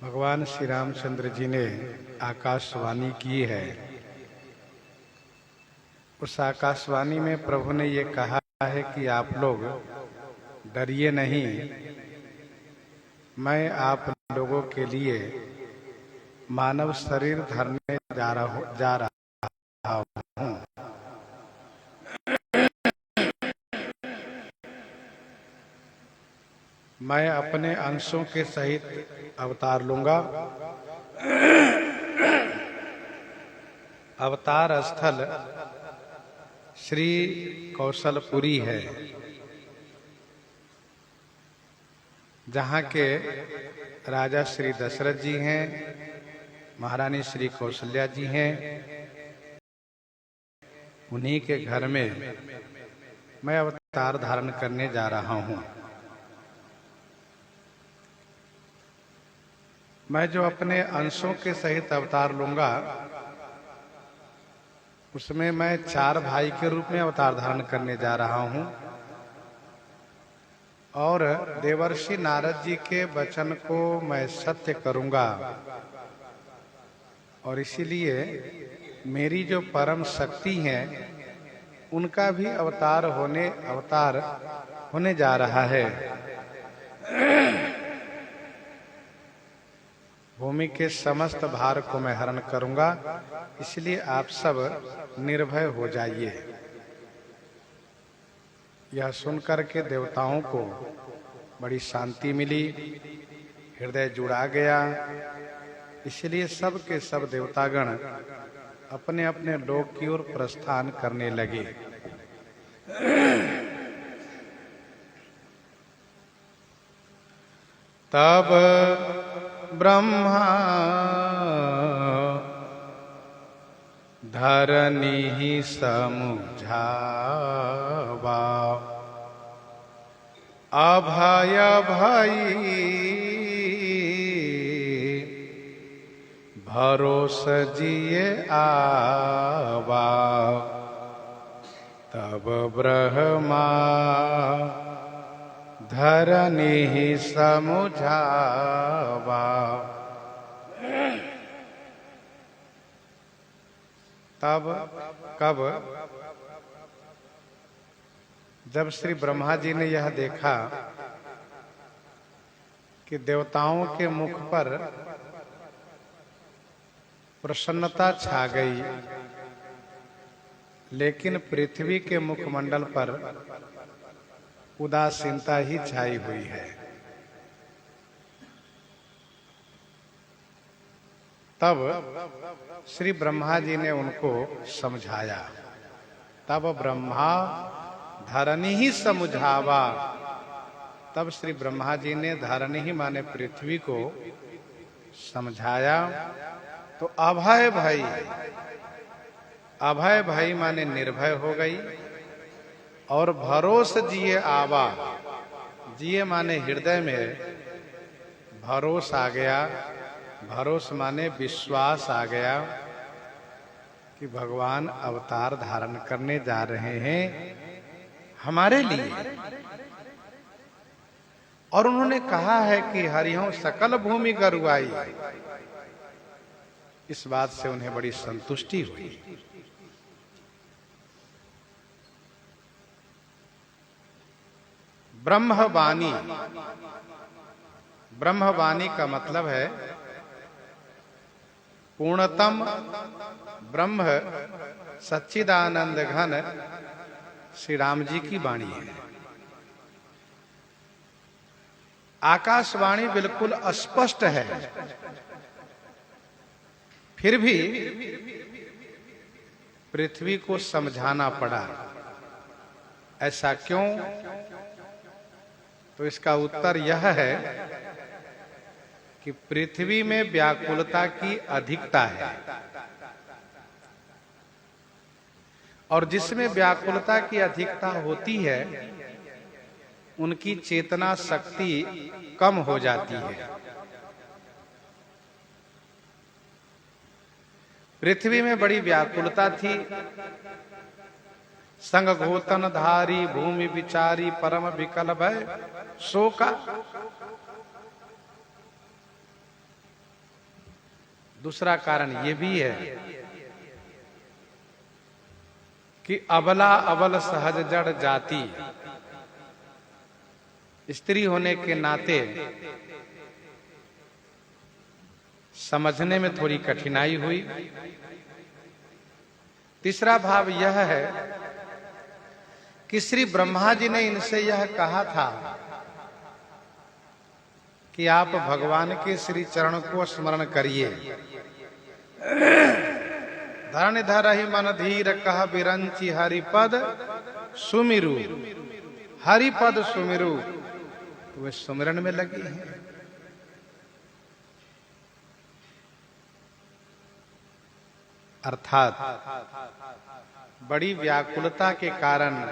भगवान श्री रामचंद्र जी ने आकाशवाणी की है। उस आकाशवाणी में प्रभु ने ये कहा है कि आप लोग डरिए नहीं, मैं आप लोगों के लिए मानव शरीर धरने जा रहा हूँ। मैं अपने अंशों के सहित अवतार लूंगा। अवतार स्थल श्री कौशलपुरी है, जहाँ के राजा श्री दशरथ जी हैं, महारानी श्री कौशल्या जी हैं। उन्हीं के घर में मैं अवतार धारण करने जा रहा हूँ। मैं जो अपने अंशों के सहित अवतार लूंगा, उसमें मैं 4 भाई के रूप में अवतार धारण करने जा रहा हूं और देवर्षि नारद जी के वचन को मैं सत्य करूंगा। और इसीलिए मेरी जो परम शक्ति है, उनका भी अवतार होने जा रहा है। भूमि के समस्त भार को मैं हरण करूंगा, इसलिए आप सब निर्भय हो जाइए। यह सुनकर के देवताओं को बड़ी शांति मिली, हृदय जुड़ा गया। इसलिए सब के सब देवतागण अपने अपने लोक की ओर प्रस्थान करने लगे। तब ब्रह्मा धरनी समुझावा, अभय भई भरोस जिए आवा। तब ब्रह्मा धरनी समुझावा। तब कब? जब श्री ब्रह्मा जी ने यह देखा कि देवताओं के मुख पर प्रसन्नता छा गई, लेकिन पृथ्वी के मुखमंडल पर उदासीनता ही छाई हुई है। तब श्री ब्रह्मा जी ने उनको समझाया। तब ब्रह्मा धरनी ही समुझावा। तब श्री ब्रह्मा जी ने धरनी ही माने पृथ्वी को समझाया। तो अभय भाई, अभय भाई माने निर्भय हो गई। और भरोस जिए आवा, जिए माने हृदय में भरोस आ गया। भरोस माने विश्वास आ गया कि भगवान अवतार धारण करने जा रहे हैं हमारे लिए। और उन्होंने कहा है कि हरिहं सकल भूमि गरुआई। इस बात से उन्हें बड़ी संतुष्टि हुई। ब्रह्मवाणी, ब्रह्मवाणी का मतलब है पूर्णतम ब्रह्म सच्चिदानंद घन श्री राम जी की वाणी है। आकाशवाणी बिल्कुल स्पष्ट है, फिर भी पृथ्वी को समझाना पड़ा। ऐसा क्यों? तो इसका उत्तर यह है कि पृथ्वी में व्याकुलता की अधिकता है, और जिसमें व्याकुलता की अधिकता होती है, उनकी चेतना शक्ति कम हो जाती है। पृथ्वी में बड़ी व्याकुलता थी। संग घोतन धारी भूमि विचारी परम विकल भय शोका। दूसरा कारण ये भी है कि अबला अबल सहज जड़ जाति, स्त्री होने के नाते समझने में थोड़ी कठिनाई हुई। तीसरा भाव यह है कि श्री ब्रह्मा जी ने इनसे यह कहा था कि आप भगवान के श्री चरण को स्मरण करिए। धरण धरहि मन धीर कह बिरंची हरिपद सुमिरु, हरिपद सुमिरु, तो वे सुमिरन में लगी हैं। अर्थात बड़ी व्याकुलता के कारण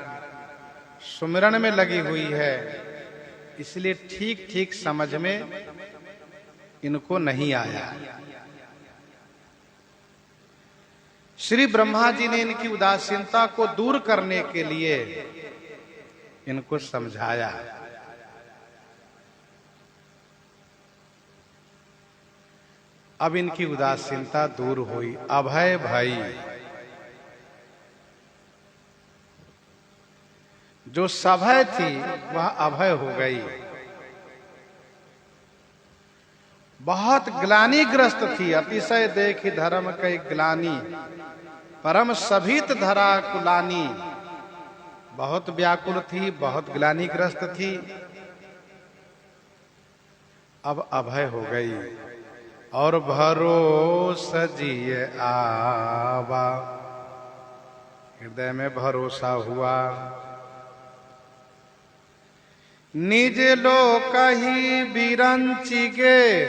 सुमिरन में लगी हुई है, इसलिए ठीक ठीक समझ में इनको नहीं आया। श्री ब्रह्मा जी ने इनकी उदासीनता को दूर करने के लिए इनको समझाया। अब इनकी उदासीनता दूर हुई। अभय भाई, जो सभय थी वह अभय हो गई। बहुत ग्लानिग्रस्त थी, अतिशय देखी धर्म कई ग्लानि, परम सभीत धरा कुलानी। बहुत व्याकुल थी, बहुत ग्लानिग्रस्त थी, अब अभय हो गई। और भरोसा जिए आवा, हृदय में भरोसा हुआ। निज लोक ही बिरंची गे,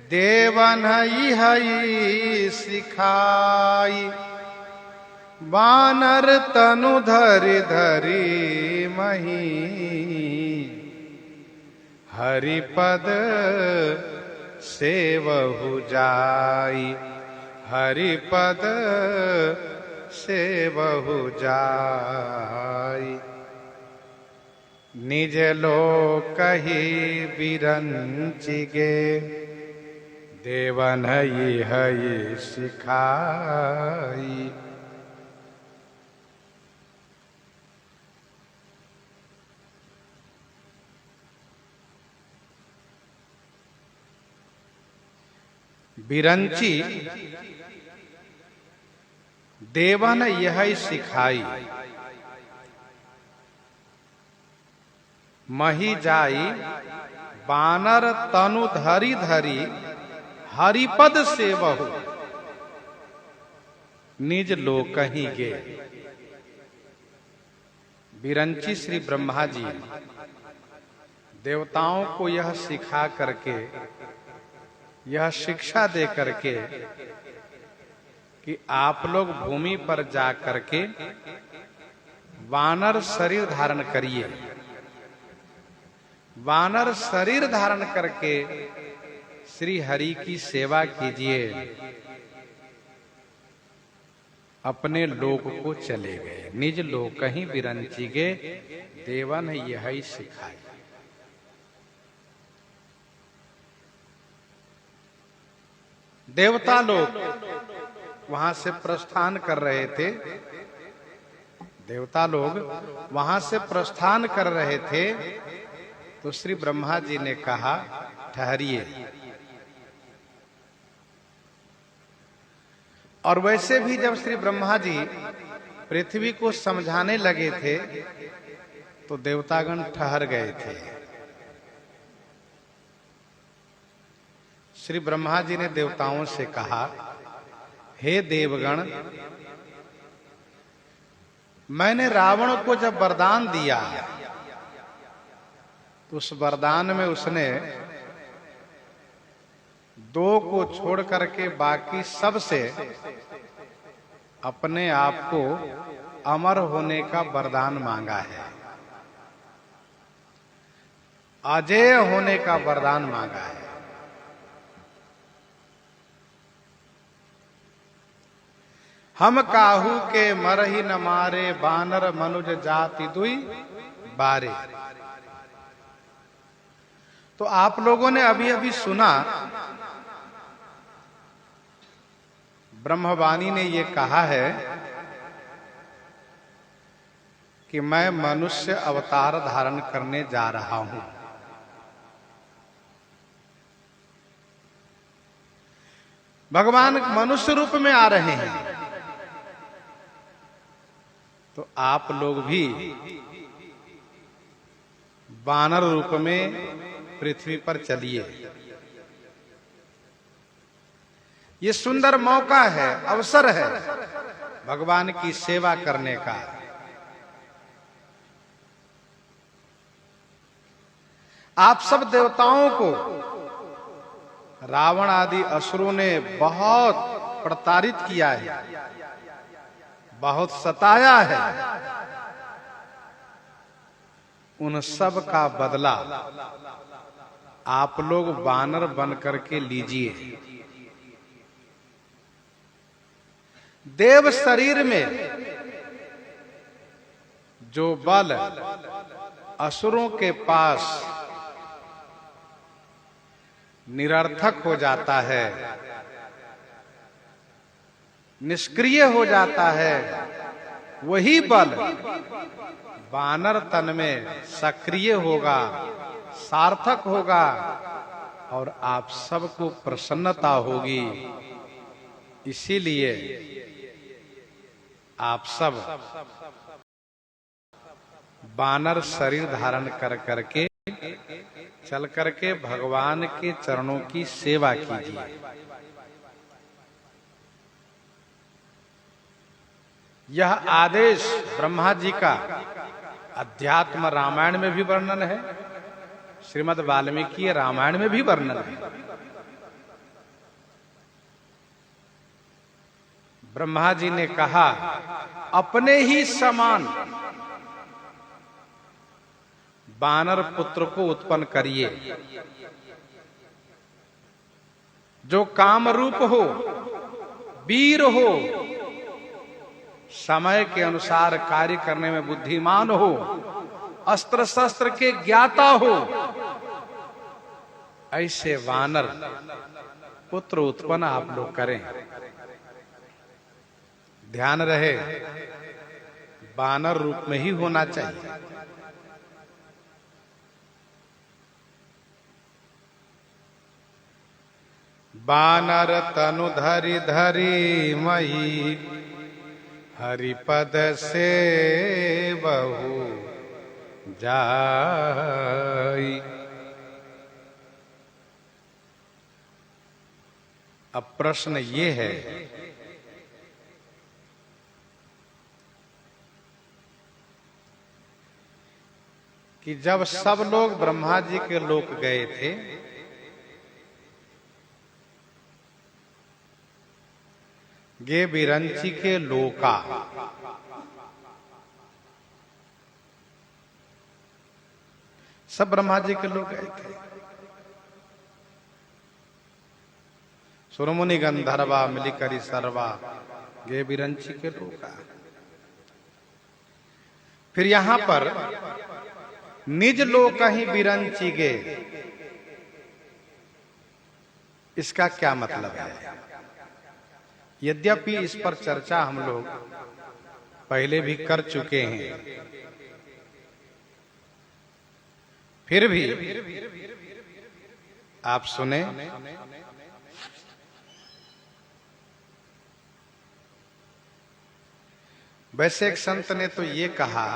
देवन हई सिखाई। बानर तनु धरि धरि मही, हरिपद सेवहु जाई। हरिपद सेवहु जाई। निज लोक ही बिरंची गे, देवन हई सिखाई। बिरंची देवन यह सिखाई। मही जाई बानर तनु धरी धरी, हरिपद सेवहु निज लोक ही गे। बिरंची श्री ब्रह्मा जी देवताओं को यह सिखा करके, यह शिक्षा दे करके कि आप लोग भूमि पर जा करके वानर शरीर धारण करिए। वानर शरीर धारण करके श्री हरि की सेवा कीजिए। अपने लोक को चले गए। निज लोक ही बिरंची गे, देवन यह सिखाए। देवता लोग वहां से प्रस्थान कर रहे थे। देवता लोग वहां से प्रस्थान कर रहे थे तो श्री ब्रह्मा जी ने कहा, ठहरिए। और वैसे भी जब श्री ब्रह्मा जी पृथ्वी को समझाने लगे थे तो देवतागण ठहर गए थे। श्री ब्रह्मा जी ने देवताओं से कहा, हे देवगण, मैंने रावण को जब वरदान दिया तो उस वरदान में उसने 2 को छोड़ करके बाकी सब से अपने आप को अमर होने का वरदान मांगा है। अजेय होने का वरदान मांगा है। हम काहू के मरही न मारे, बानर मनुज जाति दुई बारे। तो आप लोगों ने अभी अभी सुना ब्रह्मवाणी ने ये कहा है कि मैं मनुष्य अवतार धारण करने जा रहा हूं। भगवान मनुष्य रूप में आ रहे हैं, तो आप लोग भी वानर रूप में पृथ्वी पर चलिए। ये सुंदर मौका है, अवसर है भगवान की सेवा करने का। आप सब देवताओं को रावण आदि असुरों ने बहुत प्रताड़ित किया है, बहुत सताया है। उन सब का बदला आप लोग वानर बन करके लीजिए। देव शरीर में जो बल असुरों के पास निरर्थक हो जाता है, निष्क्रिय हो जाता है, वही बल वानर तन में सक्रिय होगा, सार्थक होगा और आप सबको प्रसन्नता होगी। इसीलिए आप सब वानर शरीर धारण कर करके चल करके भगवान के चरणों की सेवा कीजिए। यह आदेश ब्रह्मा जी का अध्यात्म रामायण में भी वर्णन है, श्रीमद् वाल्मीकि रामायण में भी वर्णन है। ब्रह्मा जी ने कहा, अपने ही समान वानर पुत्र को उत्पन्न करिए, जो कामरूप हो, वीर हो, समय के अनुसार कार्य करने में बुद्धिमान हो, अस्त्र शस्त्र के ज्ञाता हो, ऐसे वानर पुत्र उत्पन्न आप लोग करें। ध्यान रहे, वानर रूप में ही होना चाहिए। वानर तनु धरि धरि मई, हरिपद से बहु जाई। अब प्रश्न ये है कि जब सब लोग ब्रह्मा जी के लोक गए थे, गे विरंची के लोका, सब ब्रह्मा जी के लोग गए थे। सुरमुनि गंधर्वा मिलिकरी सर्वा, गे विरंची के लोका। फिर यहां पर निज लोक ही विरंची गे, इसका क्या मतलब है? यद्यपि इस पर चर्चा हम लोग पहले भी कर चुके हैं, फिर भी आप सुने। वैसे एक संत ने तो ये कहा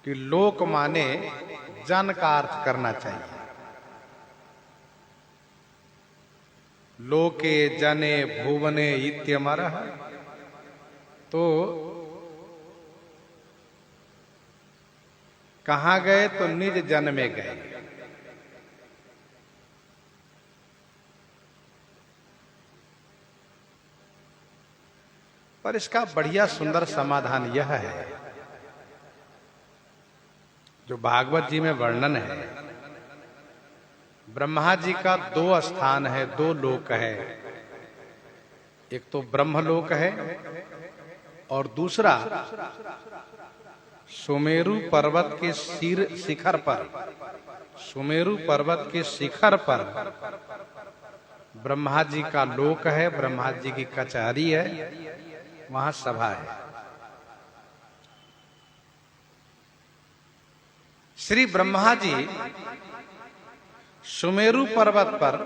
कि लोक माने जन का अर्थ करना चाहिए। लोके जने भुवने इत्यमरः, तो कहां गए? तो निज जन में गए। पर इसका बढ़िया सुंदर समाधान यह है, जो भागवत जी में वर्णन है। ब्रह्मा जी का दो स्थान है, दो लोक है। एक तो ब्रह्मलोक है और दूसरा सुमेरु पर्वत के शिखर पर, सुमेरु पर्वत के शिखर पर ब्रह्मा जी का लोक है, ब्रह्मा जी की कचहरी है, वहां सभा है। श्री ब्रह्मा जी सुमेरु पर्वत पर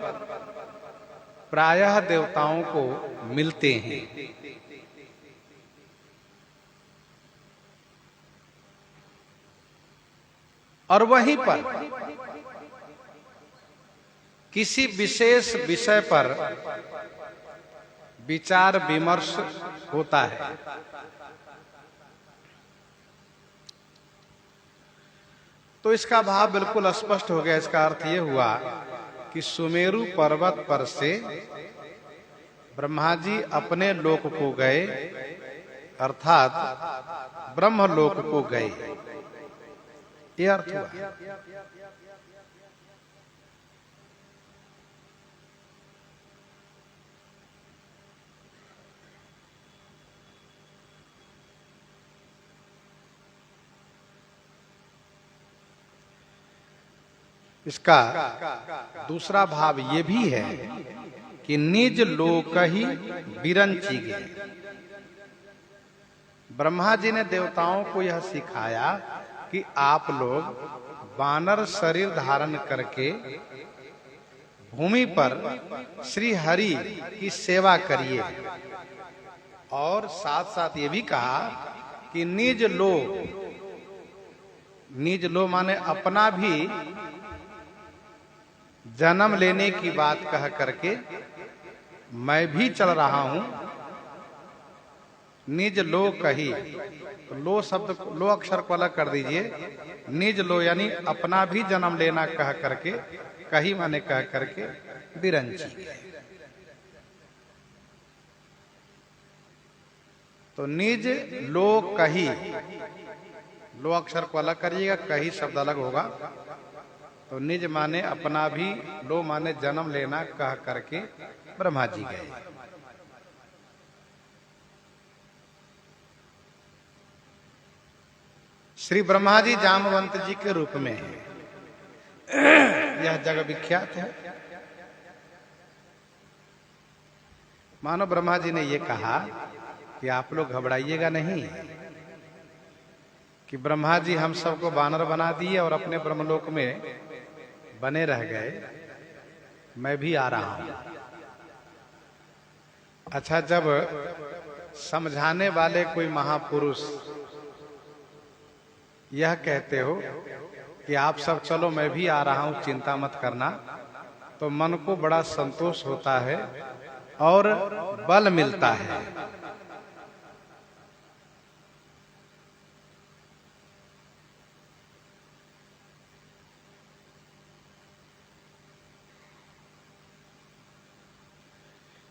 प्रायः देवताओं को मिलते हैं। और वहीं पर किसी विशेष विषय पर विचार विमर्श होता है। तो इसका भाव बिल्कुल स्पष्ट हो गया। इसका अर्थ यह हुआ कि सुमेरु पर्वत पर से ब्रह्मा जी अपने लोक को गए, अर्थात ब्रह्मलोक को गए, ये अर्थ हुआ। इसका दूसरा भाव ये भी है कि निज लोक ही विरंची गए। ब्रह्मा जी ने देवताओं को यह सिखाया कि आप लोग वानर शरीर धारण करके भूमि पर श्री हरि की सेवा करिए, और साथ साथ ये भी कहा कि निज लो माने अपना भी जन्म लेने की बात कह करके मैं भी चल रहा हूं। निज लो कही, तो लो शब्द, लो अक्षर को अलग कर दीजिए। निज लो यानी अपना भी जन्म लेना कह करके, कही माने कह करके विरंची। तो निज लो कही, लो अक्षर को अलग करिएगा, कही शब्द अलग होगा। तो निज माने अपना भी, लो माने जन्म लेना कह करके ब्रह्मा जी गए। श्री ब्रह्मा जी जामवंत जी के रूप में है, यह जगह विख्यात है। मानो ब्रह्मा जी ने यह कहा कि आप लोग घबराइएगा नहीं कि ब्रह्मा जी हम सबको वानर बना दिए और अपने ब्रह्मलोक में बने रह गए, मैं भी आ रहा हूं। अच्छा, जब समझाने वाले कोई महापुरुष यह कहते हो कि आप सब चलो मैं भी आ रहा हूं, चिंता मत करना, तो मन को बड़ा संतोष होता है और बल मिलता है।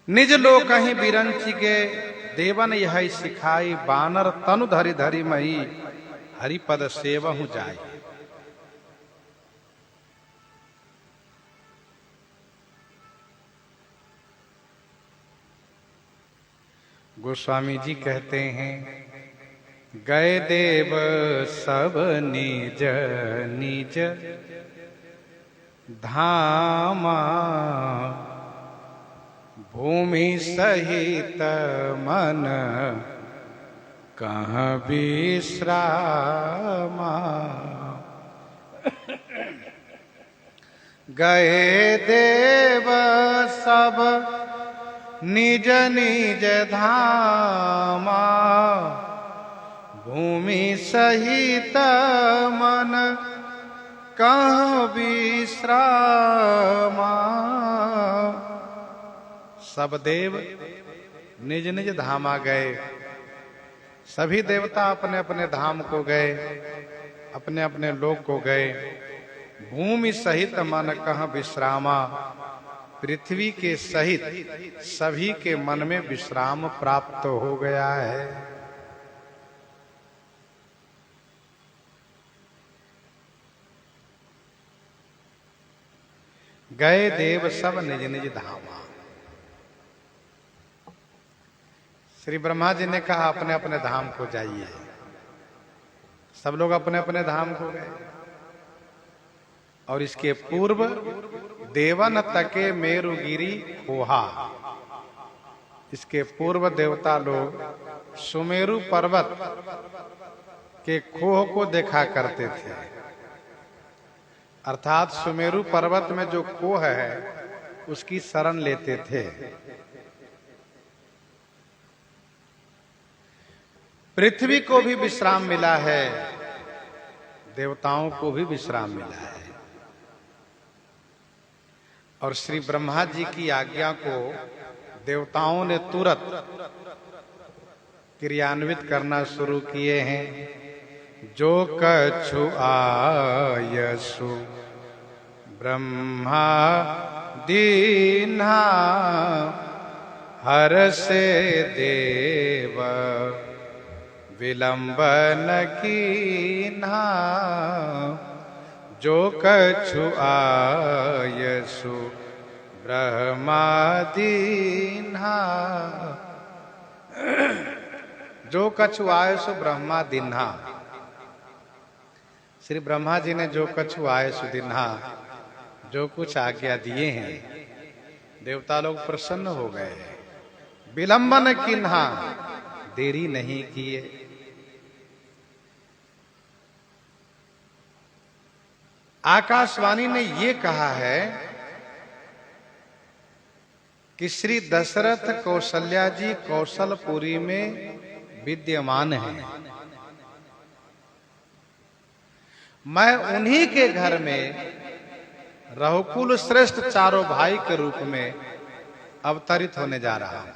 निज लोक ही विरंची गे, देवन यह सिखाई, बानर तनु धरि धरि मही, हरिपद सेवहु जाय। गोस्वामी जी कहते हैं, गए देव सब निज निज धामा, भूमि सहित मन कहाँ विश्रामा। गए देव सब निज निज धामा, भूमि सहित मन कहाँ विश्रामा। सब देव निज निज धामा गए, सभी देवता अपने अपने धाम को गए, अपने अपने लोक को गए। भूमि सहित मन कहाँ विश्रामा, पृथ्वी के सहित सभी के मन में विश्राम प्राप्त हो गया है। गए देव सब निज निज धामा। श्री ब्रह्मा जी ने कहा अपने अपने धाम को जाइए, सब लोग अपने अपने धाम को गए। और इसके पूर्व देवन तके मेरुगिरी खोहा। इसके पूर्व देवता लोग सुमेरु पर्वत के खोह को देखा करते थे, अर्थात सुमेरु पर्वत में जो खोह है उसकी शरण लेते थे। पृथ्वी को भी विश्राम मिला है, देवताओं को भी विश्राम मिला है, और श्री ब्रह्मा जी की आज्ञा को देवताओं ने तुरंत क्रियान्वित करना शुरू किए हैं। जो कछु आयसु ब्रह्मा दीन्हा, हर से देव विलंबन कीन्हा। जो कछु आयसु ब्रह्मा दीन्हा, जो कछु आयसु ब्रह्मा दीन्हा। श्री ब्रह्मा जी ने जो कछु आयसु दीन्हा, जो कुछ आज्ञा दिए हैं, देवता लोग प्रसन्न हो गए। विलंबन कीन्हा, देरी नहीं किए। आकाशवाणी ने ये कहा है कि श्री दशरथ कौशल्या जी कौशलपुरी में विद्यमान हैं। मैं उन्हीं के घर में रघुकुल श्रेष्ठ चारों भाई के रूप में अवतरित होने जा रहा हूं।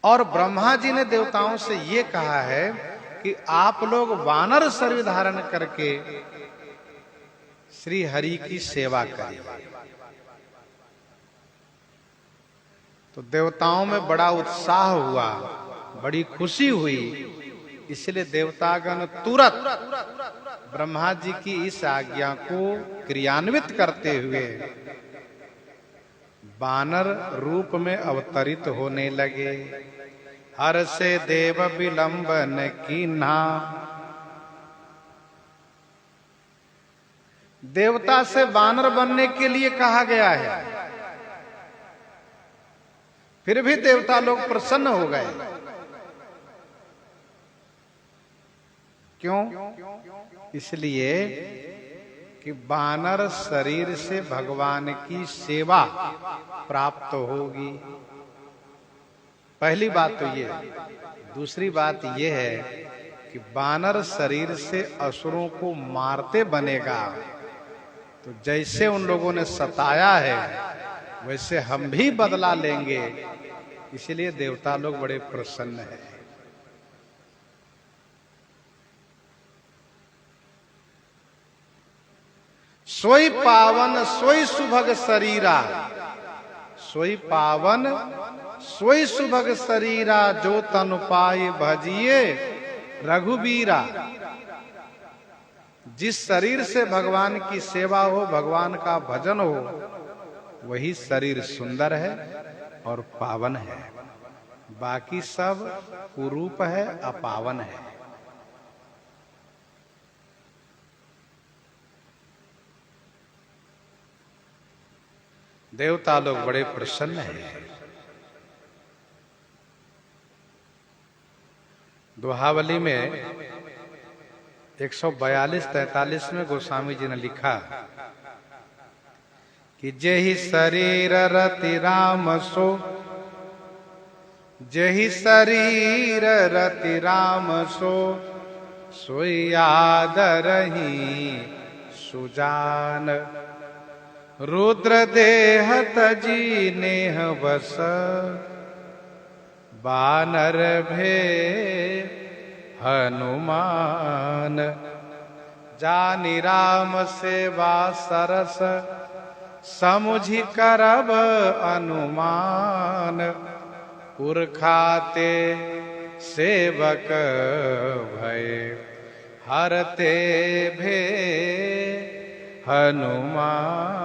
और ब्रह्मा जी ने देवताओं से ये कहा है कि आप लोग वानर शरीर धारण करके श्री हरि की सेवा करें। तो देवताओं में बड़ा उत्साह हुआ, बड़ी खुशी हुई, इसलिए देवतागण तुरंत ब्रह्मा जी की इस आज्ञा को क्रियान्वित करते हुए वानर रूप में अवतरित होने लगे। हर से देव विलंबन कीन्हा, देवता से वानर बनने के लिए कहा गया है, फिर भी देवता लोग प्रसन्न हो गए। क्यों? इसलिए कि वानर शरीर से भगवान की सेवा प्राप्त होगी। पहली बात तो ये। दूसरी बात ये है कि वानर शरीर से असुरों को मारते बनेगा, तो जैसे उन लोगों ने सताया है वैसे हम भी बदला लेंगे। इसलिए देवता लोग बड़े प्रसन्न हैं। सोई पावन सोई सुभग शरीरा, सोई पावन सोई सुभग शरीरा, जो तनु पाए भजिए रघुबीरा। जिस शरीर से भगवान की सेवा हो, भगवान का भजन हो, वही शरीर सुंदर है और पावन है। बाकी सब कुरूप है, अपावन है। देवता लोग बड़े प्रसन्न हैं। दोहावली में 142-43 में गोस्वामी जी ने लिखा कि जेहि शरीर रति राम सो, जेहि शरीर रति राम सो, सोई आदरहि सुजान। रुद्र देह तजी नेह बस, बानर भे हनुमान। जानि राम सेवा सरस, समुझि करब अनुमान। पुरखाते सेवक भय, हरते भे हनुमान।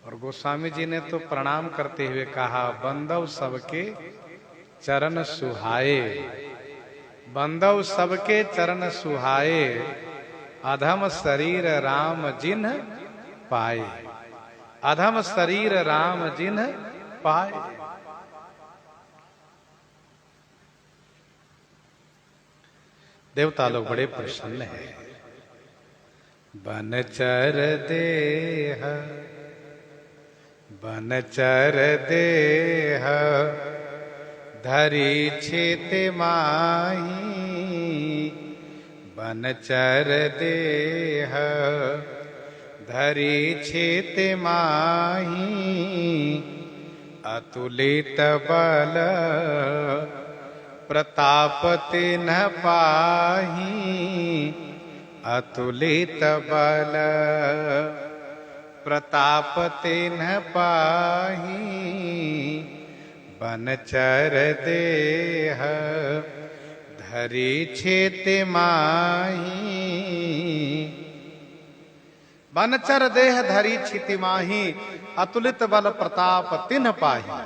और गोस्वामी जी ने तो प्रणाम करते हुए कहा, बंदव सबके चरण सुहाए। बंदव सबके चरण सुहाए, अधम शरीर राम जिन्ह पाए। अधम शरीर राम जिन्ह पाए। देवता लोग बड़े प्रसन्न हैं। बनचर देह, बनचर देह, धरी छित माही। बनचर देह, धरी छित माही। अतुलित बल, प्रताप तिन्ह पाही। अतुलित बल, प्रताप तिन्ह पाही। बनचर देह, धरी छित माही। बनचर देह धरी छिति माही, अतुलित बल प्रताप तिन्ह पाही।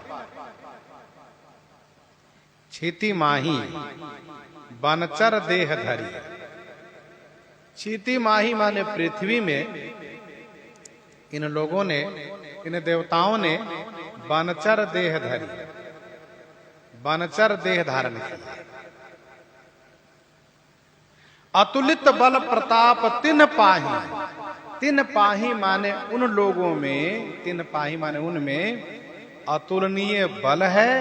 छिति माही, बनचर देह धरी। छिति माही माने पृथ्वी में इन लोगों ने, इन देवताओं ने बनचर देह धरी, बनचर देह धारण किया। अतुलित बल प्रताप तिन्ह पाही। तिन पाही माने उन लोगों में, तिन पाही माने उनमें अतुलनीय बल है,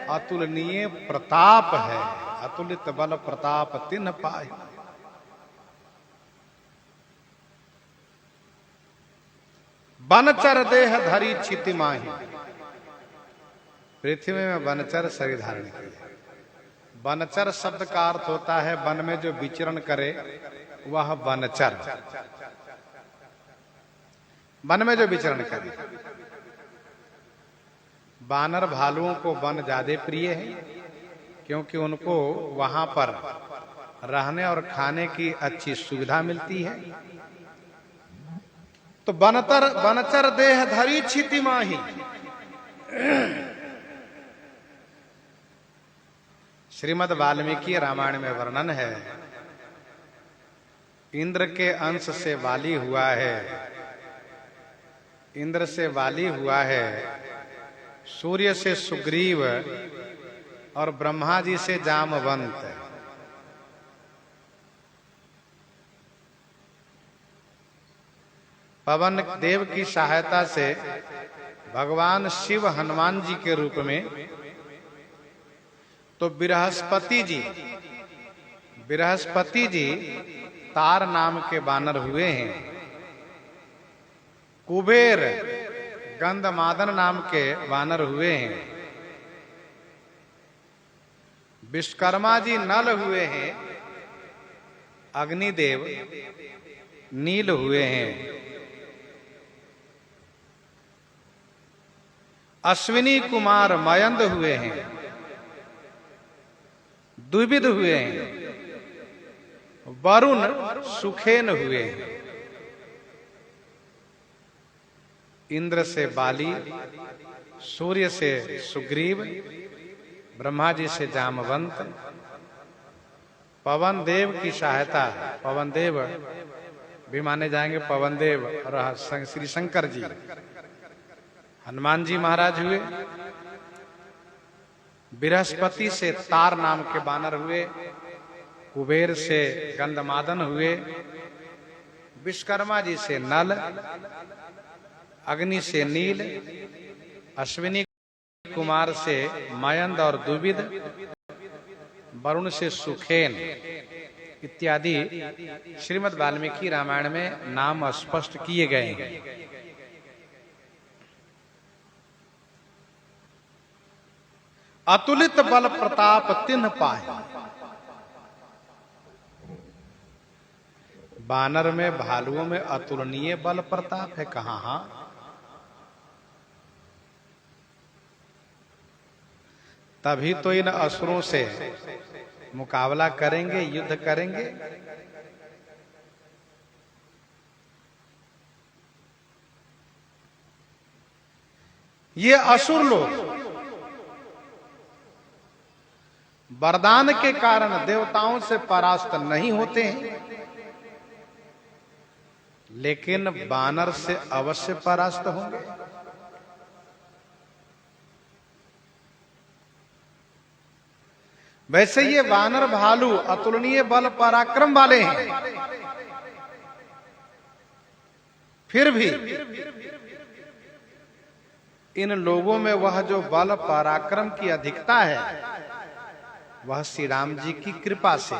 अतुलनीय प्रताप है। अतुलित बल प्रताप तिन्ह पाही। बनचर देह धरी छिति माही। पृथ्वी में बनचर शरीर धारण किया। बनचर शब्द का अर्थ होता है वन में जो विचरण करे वह बनचर। वन में जो विचरण करे। बानर भालुओं को वन ज्यादा प्रिय है, क्योंकि उनको वहां पर रहने और खाने की अच्छी सुविधा मिलती है। तो बनचर देह धरी छिति माही। श्रीमद् वाल्मीकि रामायण में वर्णन है, इंद्र के अंश से वाली हुआ है, इंद्र से वाली हुआ है, सूर्य से सुग्रीव और ब्रह्मा जी से जामवंत। पवन देव की सहायता से भगवान शिव हनुमान जी के रूप में, तो बृहस्पति जी तार नाम के बानर हुए हैं। कुबेर गंधमादन नाम के वानर हुए हैं। विश्वकर्मा जी नल हुए हैं। अग्निदेव नील हुए हैं। अश्विनी कुमार मयंद हुए हैं। द्विविध हुए हैं। वरुण सुखेन हुए हैं। इंद्र से बाली, सूर्य से सुग्रीव, ब्रह्मा जी से जामवंत। पवन देव की सहायता, पवन देव भी माने जाएंगे पवन देव और श्री शंकर जी। हनुमान जी महाराज हुए। बृहस्पति से तार नाम के बानर हुए। कुबेर से गंधमादन हुए। विश्वकर्मा जी से नल, अग्नि से नील, अश्विनी कुमार से मयंद और द्विविध, वरुण से सुखेन इत्यादि श्रीमद् वाल्मीकि रामायण में नाम स्पष्ट किए गए हैं। अतुलित बल प्रताप तिन्ह पाहि। बानर में, भालुओं में अतुलनीय बल प्रताप है कहाँ? तभी तो इन असुरों से मुकाबला करेंगे, युद्ध करेंगे। ये असुर लोग वरदान के कारण देवताओं से परास्त नहीं होते हैं, लेकिन वानर से अवश्य परास्त होंगे। वैसे ये वानर भालू अतुलनीय बल पराक्रम वाले हैं, फिर भी इन लोगों में वह जो बल पराक्रम की अधिकता है वह श्री राम जी की कृपा से।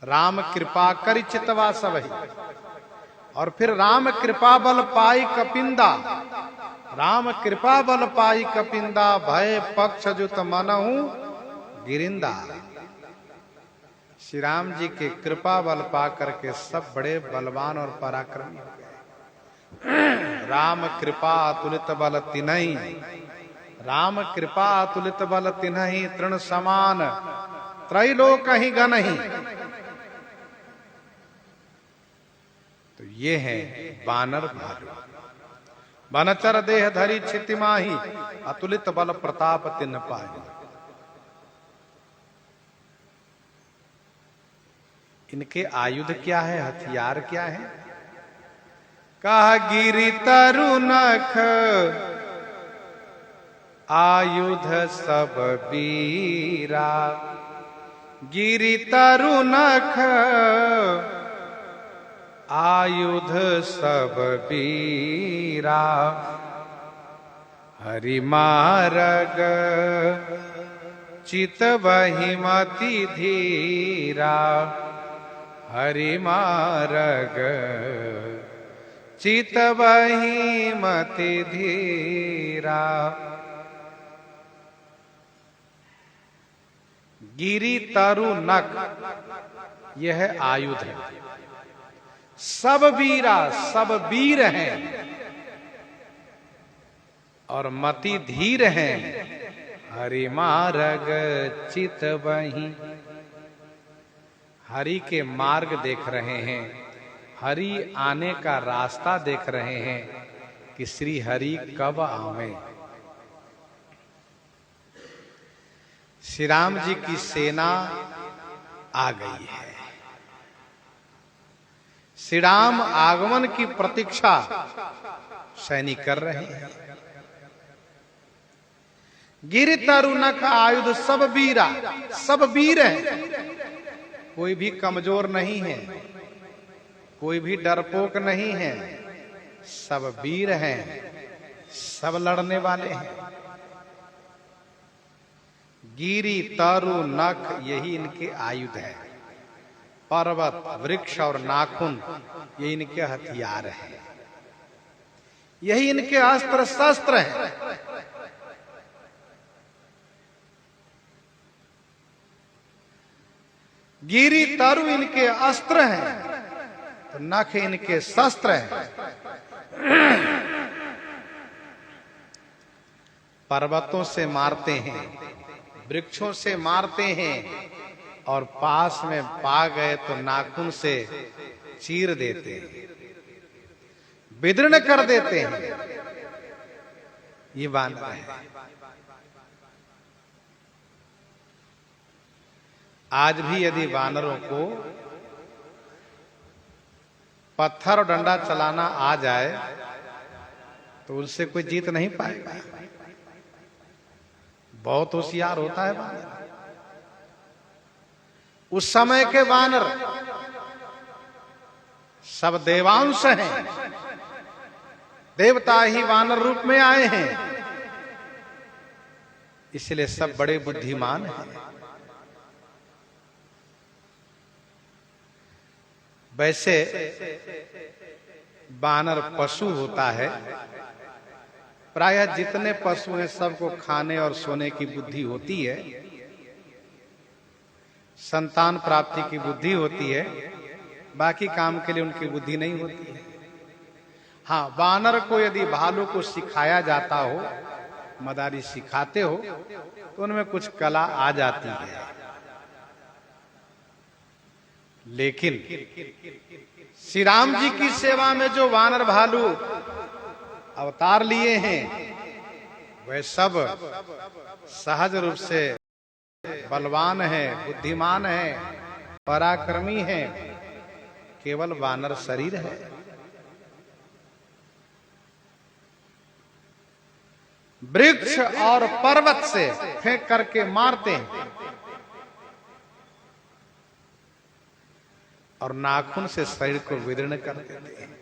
राम कृपा करि चितवा सबहि, और फिर राम कृपा बल पाई कपिंदा, राम कृपा बल पाई कपिंदा, भय पक्ष जुत मनहु गिरिंदा। श्री राम जी के कृपा बल पा करके सब बड़े बलवान और पराक्रमी हो गए। राम कृपा अतुलित बल तिन्हि, राम कृपा अतुलित बल तिन्हि, तृण समान त्रैलोक ही गनहि। तो ये है वानर भालू। वनचर देह धरि क्षिति माही, अतुलित बल प्रताप तिन्ह पाहि। इनके आयुध क्या है, हथियार क्या है? कहा गिरि तरु नख आयुध सब बीरा, गिरि तरु नख आयुध सब बीरा, हरि मारग चितवहि मति धीरा, हरि मारग चितवहि मति धीरा। गिरि तरु नख यह आयुध है। सब वीरा सब वीर हैं और मति धीर हैं, हरि मार्ग चितवहि। हरि के मार्ग देख रहे हैं, हरि आने का रास्ता देख रहे हैं कि श्री हरि कब आवे। श्री राम जी की सेना आ गई है। श्री राम आगमन की प्रतीक्षा सैनिक कर रहे हैं। गिरि तरु नख आयुध सब वीरा, सब वीर हैं, कोई भी कमजोर नहीं है, कोई भी डरपोक नहीं है, सब वीर हैं, सब लड़ने वाले हैं। गिरि तरु नख यही इनके आयुध है। पर्वत वृक्ष और नाखून ये इनके हथियार हैं, यही इनके अस्त्र शस्त्र हैं। गिरि तरु इनके अस्त्र हैं, तो नख इनके शस्त्र हैं। पर्वतों से मारते हैं, वृक्षों से मारते हैं, और पास में पा गए तो नाखून से चीर देते हैं, विदीर्ण कर देते हैं। ये वानर है। आज भी यदि वानरों को पत्थर और डंडा चलाना आ जाए तो उनसे कोई जीत नहीं पाएगा। बहुत होशियार होता है वानर। उस समय के वानर सब देवांश हैं, देवता ही वानर रूप में आए हैं, इसलिए सब बड़े बुद्धिमान हैं। वैसे वानर पशु होता है, प्रायः जितने पशु हैं सबको खाने और सोने की बुद्धि होती है, संतान प्राप्ति की बुद्धि होती है, बाकी काम के लिए उनकी बुद्धि नहीं होती है। हाँ, वानर को यदि भालू को सिखाया जाता हो, मदारी सिखाते हो, तो उनमें कुछ कला आ जाती है। लेकिन श्री राम जी की सेवा में जो वानर भालू अवतार लिए हैं, वे सब सहज रूप से बलवान हैं, बुद्धिमान हैं, पराक्रमी हैं, केवल वानर शरीर है। वृक्ष और पर्वत से फेंक करके मारते हैं और नाखून से शरीर को विदीर्ण कर देते हैं।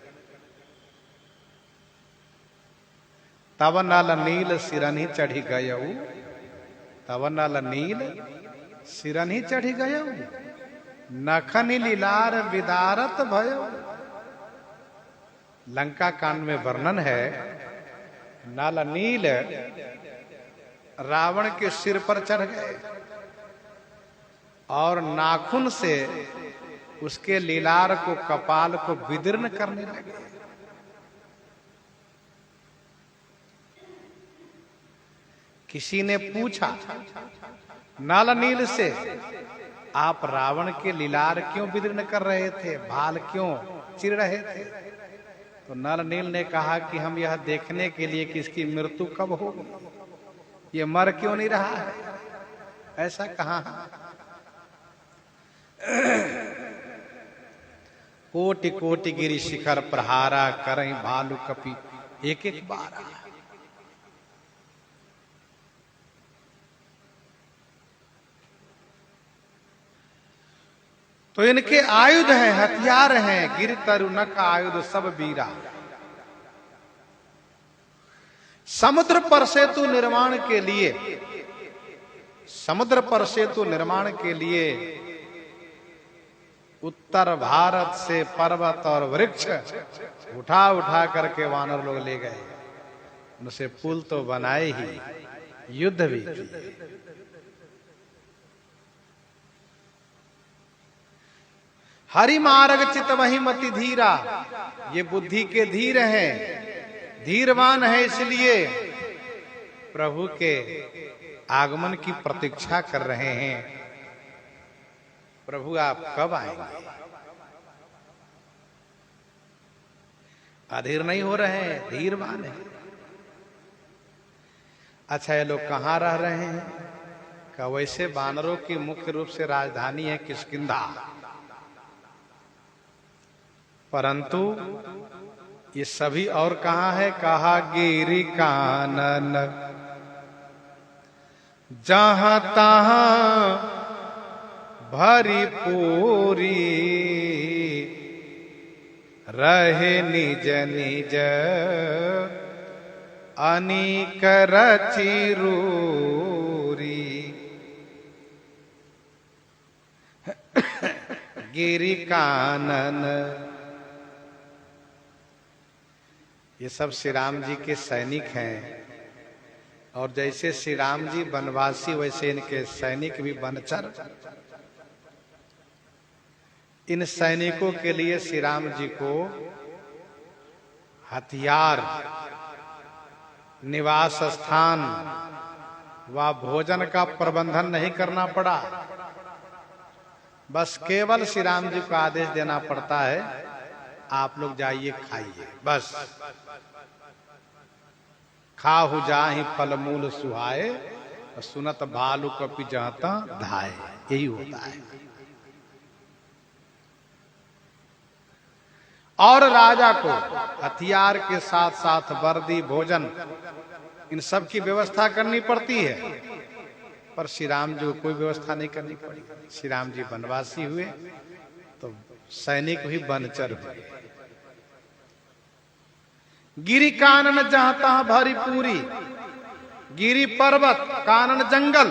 तब नल नील सिरनि चढ़ी गयऊ, तब नल नील सिरनि चढ़ी गयऊ, नखनि लीलार विदारत भयऊ। लंका कांड में वर्णन है, नल नील रावण के सिर पर चढ़ गए और नाखून से उसके लीलार को, कपाल को विदीर्ण करने लगे। किसी ने पूछा नल नील से, आप रावण के लीलार क्यों विदीर्ण कर रहे थे, भाल क्यों चिर रहे थे? तो नल नील ने कहा कि हम यह देखने के लिए कि इसकी मृत्यु कब होगी, ये मर क्यों नहीं रहा है। ऐसा कहा कोटि कोटि गिरि शिखर प्रहारा, करहीं भालू कपि एक एक बारा। तो इनके आयुध हैं, हथियार हैं, गिर तरुणक आयुध सब बीरा। समुद्र पर सेतु निर्माण के लिए, समुद्र पर सेतु निर्माण के लिए उत्तर भारत से पर्वत और वृक्ष उठा उठा करके वानर लोग ले गए। उनसे पुल तो बनाए ही, युद्ध भी किए। हरि मार्ग चित वही मति धीरा, ये बुद्धि के धीर हैं, धीरवान है, इसलिए प्रभु के आगमन की प्रतीक्षा कर रहे हैं। प्रभु आप कब आएंगे? अधीर नहीं हो रहे हैं, धीरवान है। अच्छा, ये लोग कहाँ रह रहे हैं? का वैसे वानरों की मुख्य रूप से राजधानी है किष्किंधा, परंतु ये सभी और कहाँ है? कहा गिरि कानन जहां तहां भरी पूरी, रहे निज निज अनीक रचि रूरी। गिरि कानन, ये सब श्री राम जी के सैनिक हैं, और जैसे श्री राम जी वनवासी वैसे इनके सैनिक भी वनचर। इन सैनिकों के लिए श्री राम जी को हथियार, निवास स्थान व भोजन का प्रबंधन नहीं करना पड़ा। बस केवल श्री राम जी को आदेश देना पड़ता है, आप लोग जाइए खाइए, बस। खाहु जाहि फल मूल सुहाए, सुनत भालू कपि जहता धाये। यही होता है। और राजा को हथियार के साथ साथ वर्दी, भोजन, इन सब की व्यवस्था करनी पड़ती है, पर श्री राम जी को कोई व्यवस्था नहीं करनी पड़ी। श्री राम जी वनवासी हुए तो सैनिक भी वनचर हुए। गिरि कानन जहां तहां भरी पूरी, गिरि पर्वत, कानन जंगल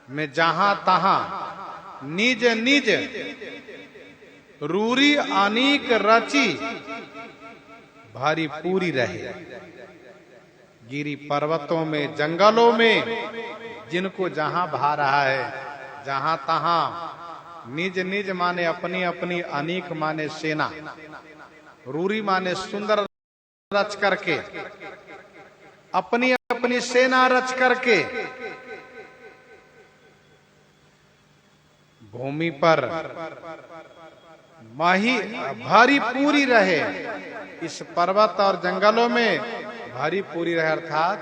में जहां तहां निज निज रूरी अनीक रची भरी पूरी रहे। गिरि पर्वतों में, जंगलों में जिनको जहां भा रहा है, जहां तहां निज निज माने अपनी अपनी, अनीक माने सेना, रूरी माने सुंदर रच करके, अपनी अपनी सेना रच करके भूमि पर माही भारी पूरी रहे। इस पर्वत और जंगलों में भरी पूरी रहे अर्थात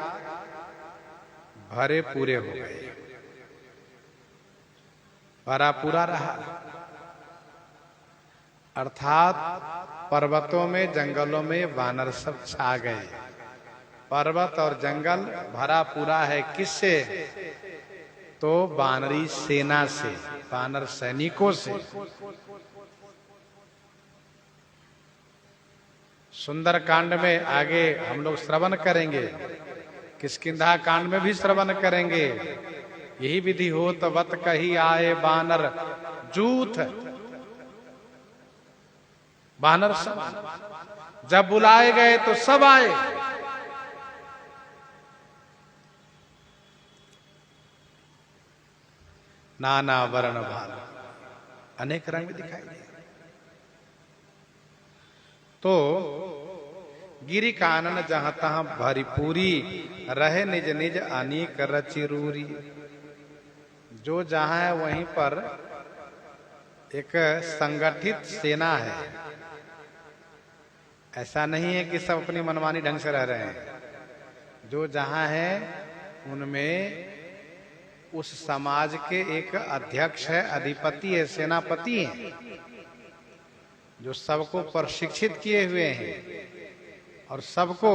भरे पूरे हो गए, भरा पूरा रहा अर्थात पर्वतों में जंगलों में वानर सब छा गए। पर्वत और जंगल भरा पूरा है किससे? तो वानरी सेना से, वानर सैनिकों से। सुंदर कांड में आगे हम लोग श्रवण करेंगे, किष्किंधा कांड में भी श्रवण करेंगे। यही विधि हो तो वत कही आए वानर जूथ, वानर सब जब बुलाए गए तो सब आए। नाना वर्ण भानु, अनेक रंग दिखाई दिए। तो गिरि कानन जहां तहां भरीपूरी, रहे निज निज अनेक रचिरूरी। जो जहां है वहीं पर एक संगठित सेना है। ऐसा नहीं है कि सब अपनी मनमानी ढंग से रह रहे हैं। जो जहां है उनमें उस समाज के एक अध्यक्ष है, अधिपति है, सेनापति है, जो सबको प्रशिक्षित किए हुए हैं और सबको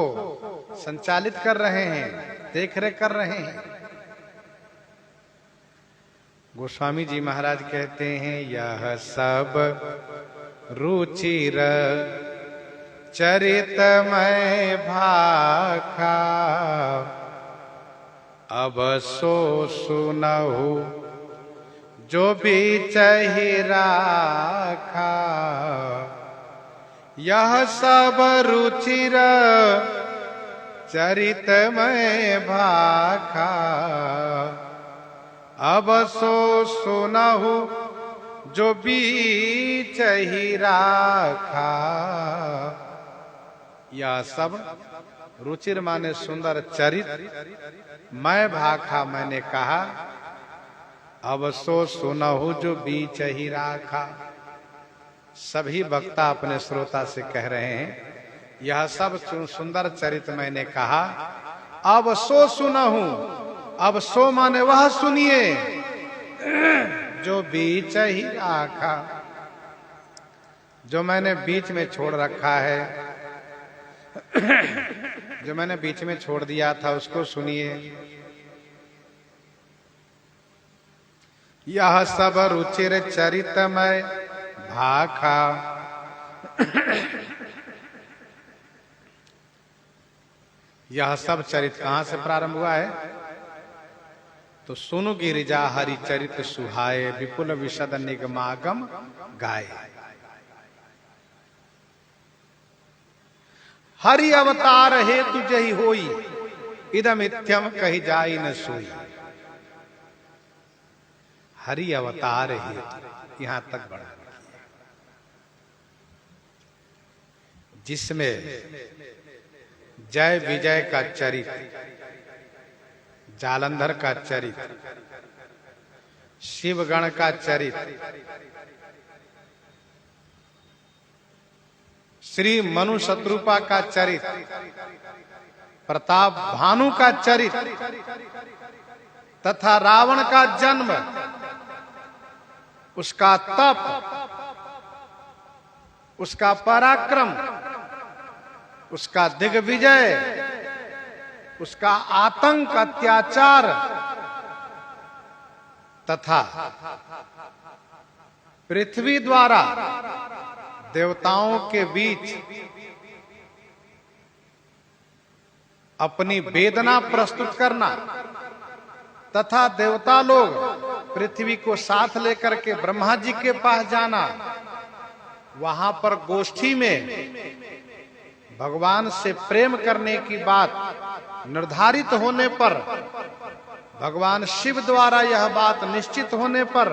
संचालित कर रहे हैं, देखरेख कर रहे हैं। गोस्वामी जी महाराज कहते हैं, यह सब रुचिर चरितमय भाखा, अब सो सुनहु जो बीचहि राखा। यह सब रुचिर चरितमय भाखा, अब सो सुनहु जो बीचहि राखा। यह सब रुचिर माने सुंदर चरित, मैं भाखा मैंने कहा, अब सो सुनहु जो बीच ही राखा। सभी वक्ता अपने श्रोता से कह रहे हैं, यह सब सुंदर चरित मैंने कहा, अब सो सुनहु। अब सो माने वह सुनिए जो बीच ही राखा, जो मैंने बीच में छोड़ रखा है, जो मैंने बीच में छोड़ दिया था उसको सुनिए। यह सब रुचिर चरितमय भाखा। यह सब चरित कहां से प्रारंभ हुआ है? तो सुनु गिरिजा हरि चरित सुहाए, विपुल विशद निगमागम गाए। हरि अवतार हेतु जही होई, इदम इत्यम कही जाई न सोई। हरि अवतार हेतु यहां तक बढ़ा, जिसमें जय विजय का चरित्र, जालंधर का चरित्र, शिवगण का चरित्र, श्री मनु शत्रुपा का चरित्र, प्रताप भानु का चरित्र तथा रावण का जन्म, उसका तप, उसका पराक्रम, उसका दिग्विजय, उसका आतंक, अत्याचार तथा पृथ्वी द्वारा देवताओं के बीच अपनी वेदना प्रस्तुत करना तथा देवता लोग पृथ्वी को साथ लेकर के ब्रह्मा जी के पास जाना, वहां पर गोष्ठी में भगवान से प्रेम करने की बात निर्धारित होने पर, भगवान शिव द्वारा यह बात निश्चित होने पर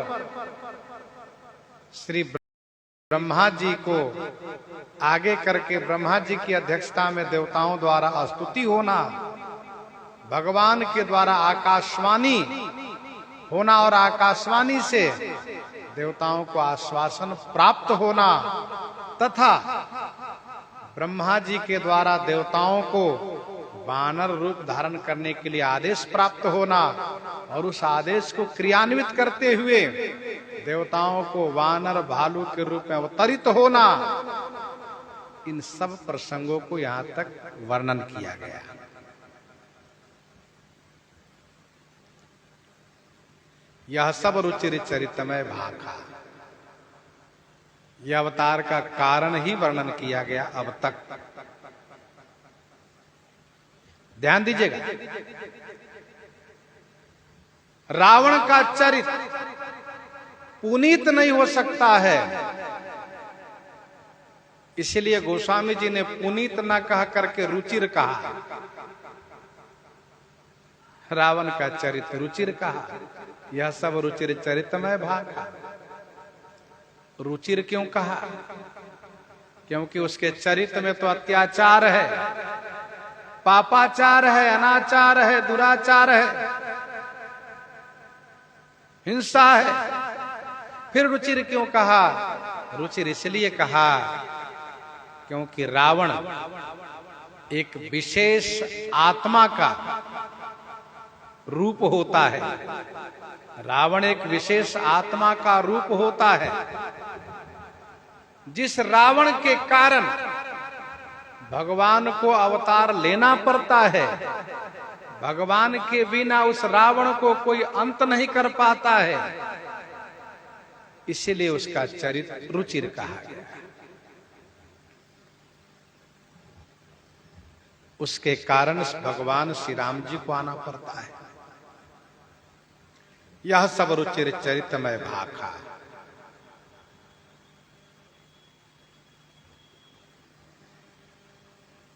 श्री ब्रह्मा जी को आगे करके ब्रह्मा जी की अध्यक्षता में देवताओं द्वारा स्तुति होना, भगवान के द्वारा आकाशवाणी होना और आकाशवाणी से देवताओं को आश्वासन प्राप्त होना तथा ब्रह्मा जी के द्वारा देवताओं को वानर रूप धारण करने के लिए आदेश प्राप्त होना और उस आदेश को क्रियान्वित करते हुए देवताओं को वानर भालू के रूप में अवतरित होना, इन सब प्रसंगों को यहां तक वर्णन किया गया। यह सब रुचिर चरितमय भाखा, यह अवतार का कारण ही वर्णन किया गया अब तक। ध्यान दीजिएगा, रावण का चरित्र पुनीत नहीं हो सकता है, इसलिए गोस्वामी जी ने पुनीत न कह करके रुचिर कहा। रावण का चरित्र रुचिर कहा, यह सब रुचिर चरितमय भाखा। रुचिर क्यों कहा? क्योंकि उसके चरित्र में तो अत्याचार है, पापाचार है, अनाचार है, दुराचार है, हिंसा है। फिर रुचिर क्यों कहा? रुचिर इसलिए कहा क्योंकि रावण एक विशेष आत्मा का रूप होता है। रावण एक विशेष आत्मा का रूप होता है, जिस रावण के कारण भगवान को अवतार लेना पड़ता है। भगवान के बिना उस रावण को कोई अंत नहीं कर पाता है, इसलिए उसका चरित्र रुचिर कहा गया। उसके कारण भगवान श्री राम जी को आना पड़ता है। यह सब रुचिर चरितमय भाखा।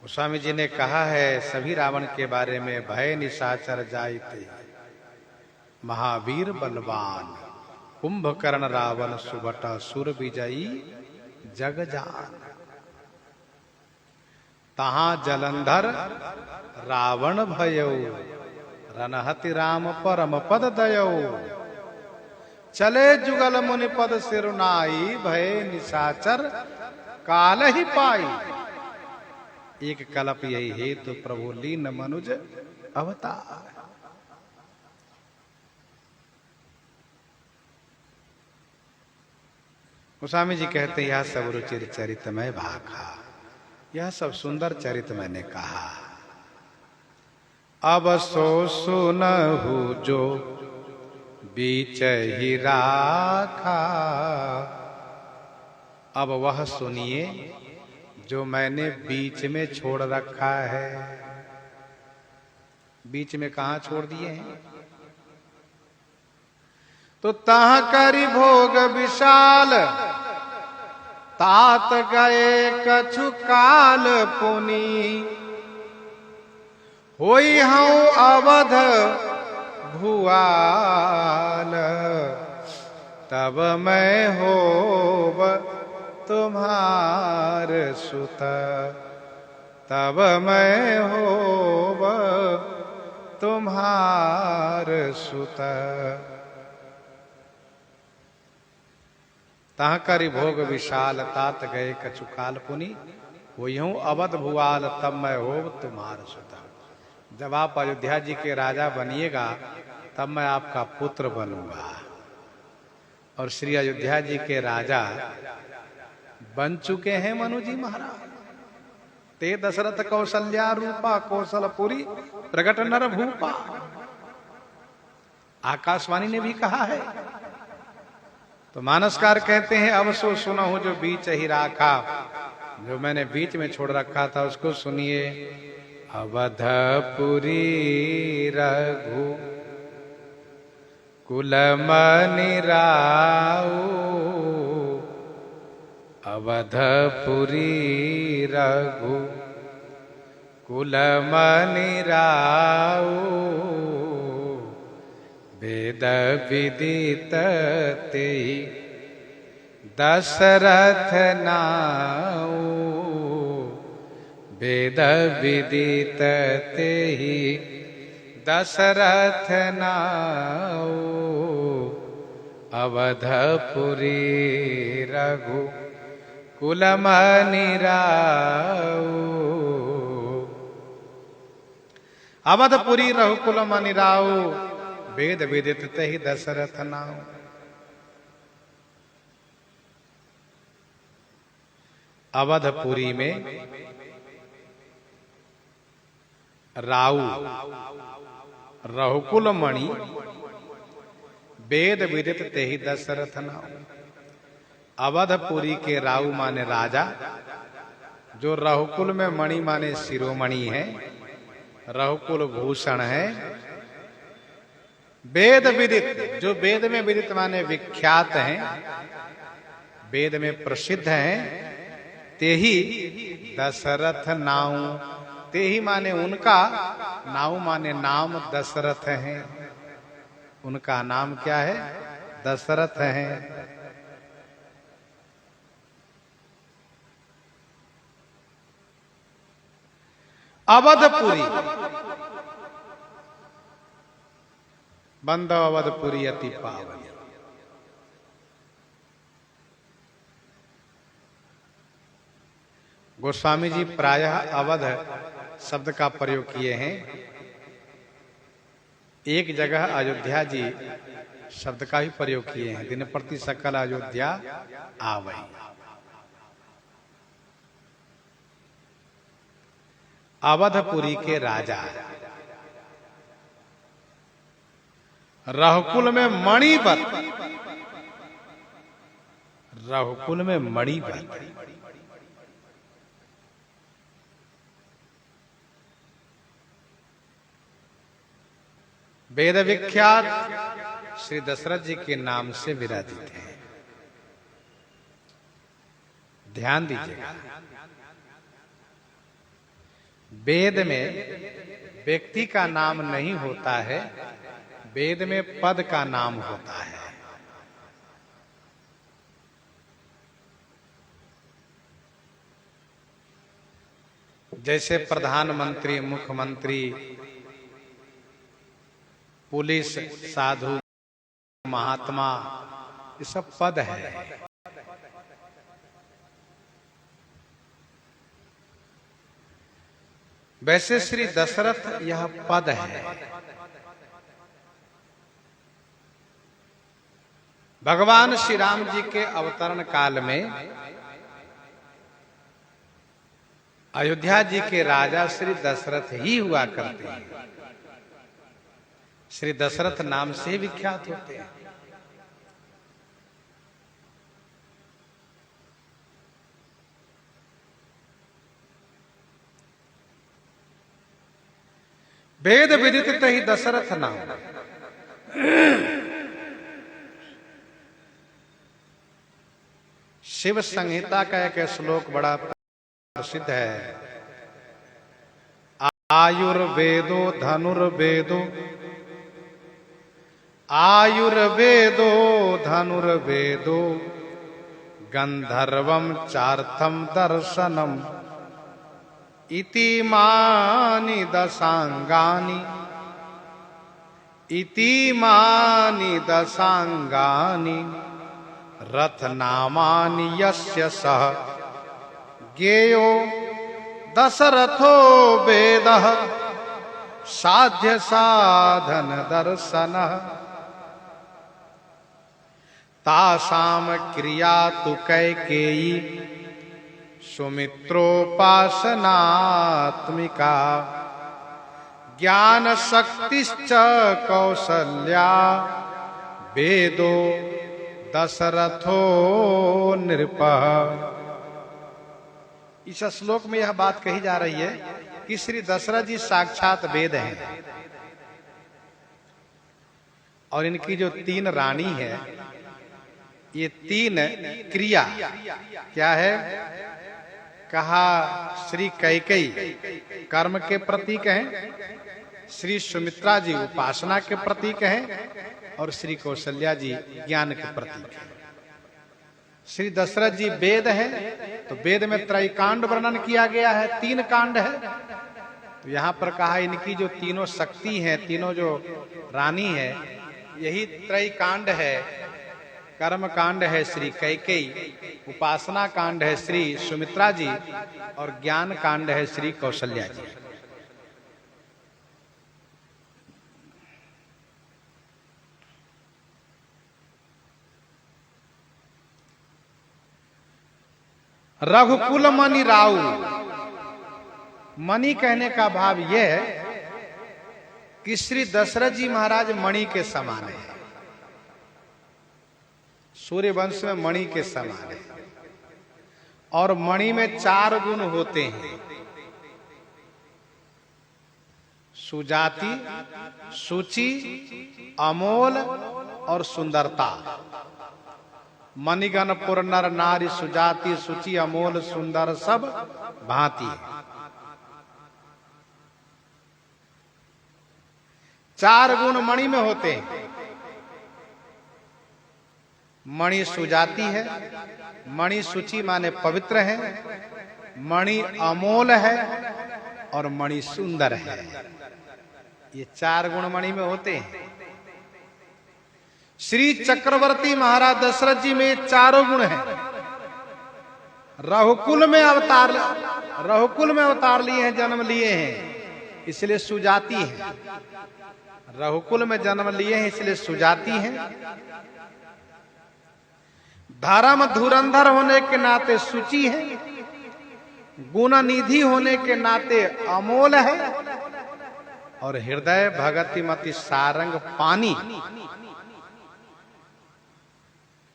गोस्वामी जी ने कहा है सभी रावण के बारे में, भय निशाचर जायते महावीर बलवान, कुंभकर्ण रावण सुबट सुर विजयी जग जान। तहां जलंधर रावण भयौ, रनहति राम परम पद दयौ। चले जुगल मुनि पद सिरुनाई, भय निशाचर काल ही पाई। एक कल्प यही हेतु प्रभु लीन मनुज अवतार। गोस्वामी जी कहते हैं यह सब रुचिर चरितमय भाखा, यह सब सुंदर चरित्र मैंने कहा। अब सो सुनहु जो बीच ही राखा, अब वह सुनिए जो मैंने बीच में छोड़ रखा है। बीच में कहां छोड़ दिए हैं? तो तह करी भोग विशाल, तात गए कछु काल पुनी। होई हूं अवध भुआल, तब मैं होब तुम्हार सुत। तब मैं होब तुम्हार सुत। तह करी भोग विशाल, तात गए कछु काल पुनी। होई हूं अवध भुआल, तब मैं होब तुम्हार सुत। जब आप अयोध्या जी के राजा बनिएगा तब मैं आपका पुत्र बनूंगा। और श्री अयोध्या जी के राजा बन चुके हैं मनु जी महाराज। ते दशरथ कौशल्या रूपा, कौशलपुरी प्रगट नर भूपा। आकाशवाणी ने भी कहा है। तो मानसकार कहते हैं अब सो सुनहु जो बीच ही राखा, जो मैंने बीच में छोड़ रखा था उसको सुनिए। अवधपुरी रघु कुलमनि राऊ, अवधपुरी रघु कुलमनि राऊ। वेद विदित तेहि दशरथ नाऊ। वेद विदित तेहि दशरथ नाऊ। अवधपुरी रघु कुलमनि राऊ। अवधपुरी रघुकुल मनि राउ, वेद विदित तहि दशरथ नाउ। अवधपुरी में राउ रघुकुल मणि, वेद विदित तेहि दशरथ नाउ। अवधपुरी के राउ माने राजा, जो रघुकुल में मणि माने शिरोमणि है, रघुकुल भूषण है। वेद विदित, जो वेद में विदित माने विख्यात हैं, वेद में प्रसिद्ध हैं। ते ही दशरथ नाउ, ते ही माने उनका, नाउ माने नाम, दशरथ हैं। उनका नाम क्या है? दशरथ हैं। अवधपुरी, बंदो अवधपुरी अति पावन। गोस्वामी जी प्रायः अवध शब्द का प्रयोग किए हैं। एक जगह अयोध्या जी शब्द का भी प्रयोग किए हैं, दिन प्रति सकल अयोध्या आवै। अवधपुरी के राजा, रघुकुल में मणिवत, रघुकुल में मणिवत। वेद विख्यात श्री दशरथ जी के नाम से विराजित हैं। ध्यान दीजिएगा, वेद में व्यक्ति का नाम नहीं होता है, वेद में पद का नाम होता है। जैसे प्रधानमंत्री, मुख्यमंत्री, पुलिस, साधु, महात्मा, ये सब पद है। वैसे श्री दशरथ यह पद है। भगवान श्री राम जी के अवतरण काल में अयोध्या जी के राजा श्री दशरथ ही हुआ करते हैं। श्री दशरथ नाम से विख्यात होते हैं। वेद विदित तहि दशरथ नाम। शिव संहिता का एक श्लोक बड़ा प्रसिद्ध है। आयुर्वेदो धनुर्वेदो, आयुर्वेदो धनुर्वेदो, गंधर्वम चार्थम दर्शनम, इतिमानि दशांगानि, इतिमानि दशांगानि, रथनामानि यस्य सह, ज्ञेयो दशरथो वेदः, साध्य साधन दर्शनः, तासाम क्रिया तु कैकेयी, सुमित्रोपासनात्मिका, ज्ञान शक्तिश्च कौसल्या, वेदो दशरथो नृपः। इस श्लोक में यह बात कही जा रही है कि श्री दशरथ जी साक्षात वेद हैं, और इनकी जो 3 रानी है, ये 3 क्रिया क्या है? कहा श्री कैकेयी कर्म के प्रतीक हैं, श्री सुमित्रा जी उपासना के प्रतीक हैं, और श्री कौशल्या जी ज्ञान के प्रतीक हैं। श्री दशरथ जी वेद हैं, तो वेद में त्रैकांड वर्णन किया गया है, 3 कांड है। तो यहाँ पर कहा इनकी जो तीनों शक्ति हैं, तीनों जो रानी है, यही त्रैकांड है। कर्म कांड है श्री कैकेयी, उपासना कांड है श्री सुमित्रा जी, और ज्ञान कांड है श्री कौशल्या जी। रघुकुल मणि राउ। मणि कहने का भाव यह है कि श्री दशरथ जी महाराज मणि के समान है, सूर्य वंश में मणि के समान है। और मणि में 4 गुण होते हैं, सुजाति, सुचि, अमोल और सुंदरता। मणिगण पुर नर नारी सुजाति सुचि अमोल सुंदर सब भांति। 4 गुण मणि में होते हैं। मणि सुजाति है, मणि सुचि माने पवित्र है, मणि अमोल है और मणि सुंदर है। ये 4 गुण मणि में होते हैं। श्री चक्रवर्ती महाराज दशरथ जी में 4 गुण हैं। रघुकुल में अवतार लिए हैं, जन्म लिए हैं, इसलिए सुजाति हैं। रघुकुल में जन्म लिए हैं इसलिए सुजाति हैं। धर्म धुरंधर होने के नाते सुचि है, गुण निधि होने के नाते अमोल है और हृदय भगति मति सारंग पानी,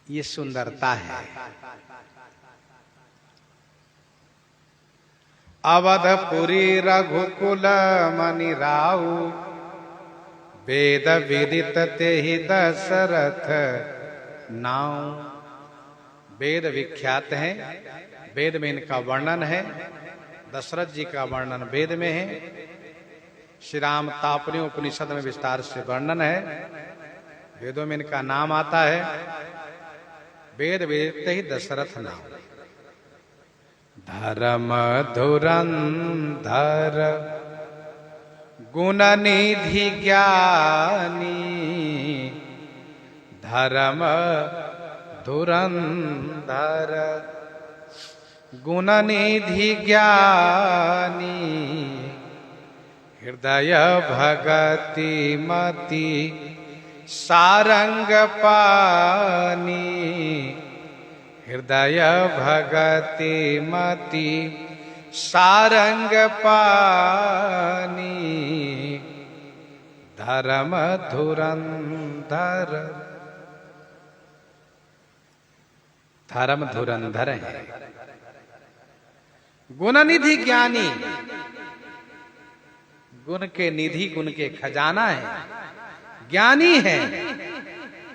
ये सुंदरता है। अवधपुरी रघुकुल मणि राउ, वेद विदित तेहि दशरथ नाउ। वेद विख्यात हैं, वेद में इनका वर्णन है। दशरथ जी का वर्णन वेद में है। श्री राम तापनी उपनिषद में विस्तार से वर्णन है। वेदों में इनका नाम आता है। वेद वेदते ही दशरथ नाम। धर्म धुरंधर गुण निधि ज्ञानी, धर्म धुरंधर गुण निधि ज्ञानी, हृदय भगति मति सारंग पानी, हृदय भगति मति सारंग पानी, धर्म धुरंधर। धर्म धुरंधर है, गुण निधि ज्ञानी, गुण के निधि गुण के खजाना है, ज्ञानी है।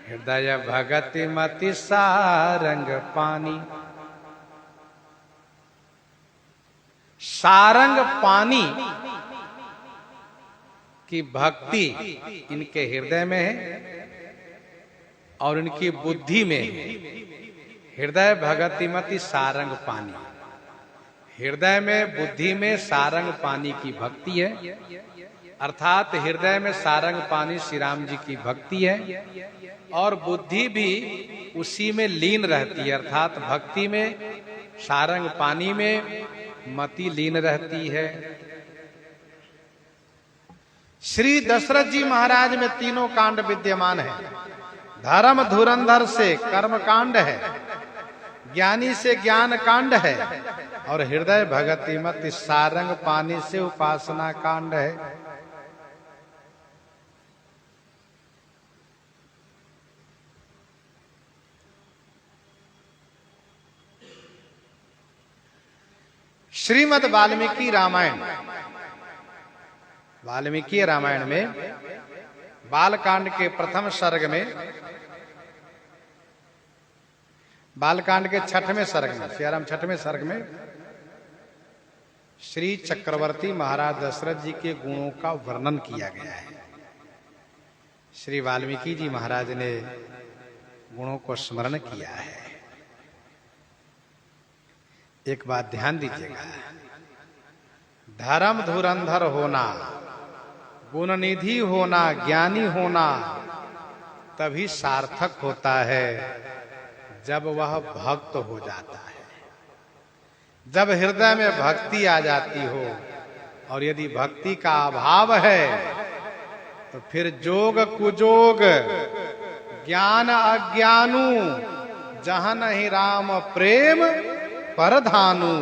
हृदय भगति मति सारंग पानी, सारंग पानी की भक्ति इनके हृदय में है और इनकी बुद्धि में है। हृदय भगति मति सारंग पानी, हृदय में बुद्धि में सारंग पानी की भक्ति है, अर्थात हृदय में सारंग पानी श्री राम जी की भक्ति है और बुद्धि भी उसी में लीन रहती है, अर्थात भक्ति में सारंग पानी में मति लीन रहती है। श्री दशरथ जी महाराज में तीनों कांड विद्यमान है। धर्म धुरंधर से कर्म कांड है, ज्ञानी से ज्ञान कांड है और हृदय भगति मति सारंग पानी से उपासना कांड है। श्रीमद् वाल्मीकि रामायण, वाल्मीकि रामायण में बालकांड के प्रथम सर्ग में, बालकांड के 6वें सर्ग में, सियाराम 6वें सर्ग में श्री चक्रवर्ती महाराज दशरथ जी के गुणों का वर्णन किया गया है। श्री वाल्मीकि जी महाराज ने गुणों को स्मरण किया है। एक बात ध्यान दीजिएगा, धर्म धुरंधर होना, गुण निधि होना, ज्ञानी होना तभी सार्थक होता है जब वह भक्त हो जाता है, जब हृदय में भक्ति आ जाती हो। और यदि भक्ति का अभाव है तो फिर जोग कुजोग ज्ञान अज्ञानू जहाँ नहीं राम प्रेम पर धानु,